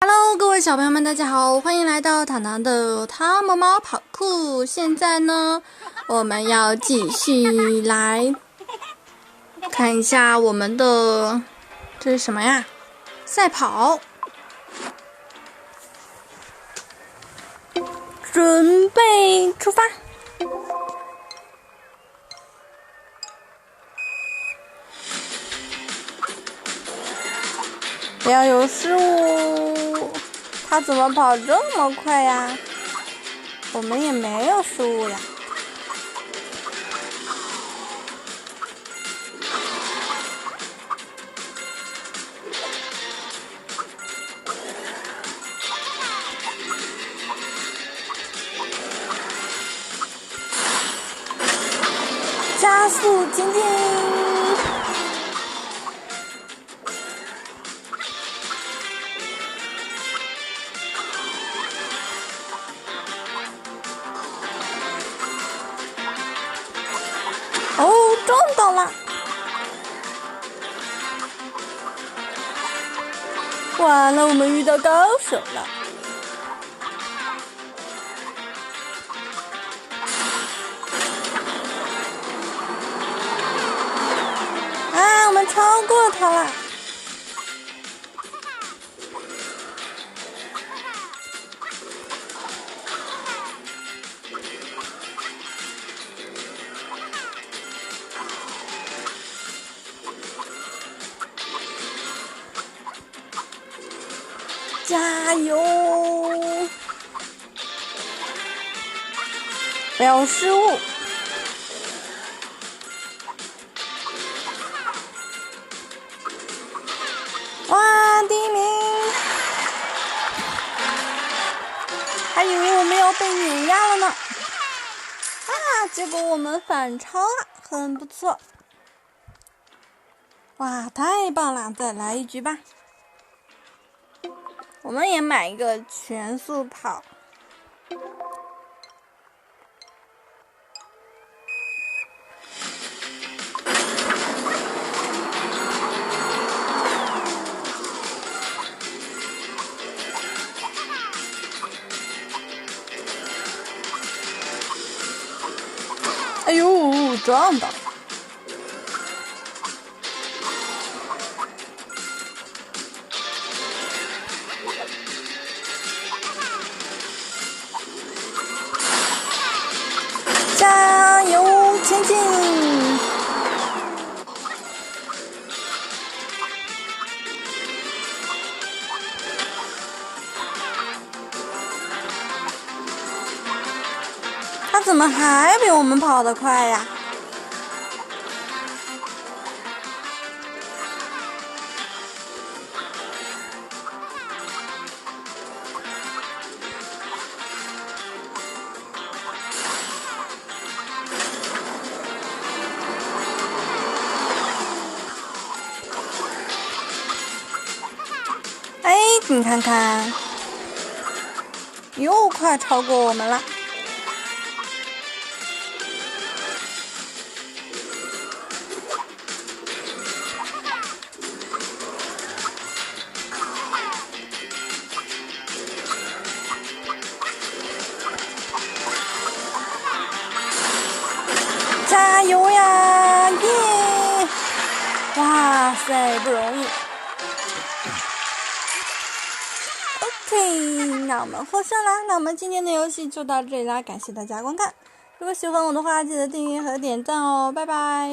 Hello， 各位小朋友们，大家好，欢迎来到糖糖的汤毛毛跑酷。现在呢，我们要继续来看一下我们的这是什么呀？赛跑，准备出发。不要有失误！他怎么跑这么快呀？我们也没有失误呀。加速前进！哦，撞到了！完了，我们遇到高手了。啊，我们超过他了！加油！不要失误！哇，第一名！还以为我们要被碾压了呢。啊，结果我们反超了，很不错。哇，太棒了！再来一局吧。我们也买一个全速跑。哎呦，撞到！加油前进！他怎么还比我们跑得快呀？哎，你看看，又快超过我们了。加油呀！耶！哇塞，不容易。OK， 那我们获胜啦！那我们今天的游戏就到这里啦，感谢大家观看。如果喜欢我的话，记得订阅和点赞哦，拜拜。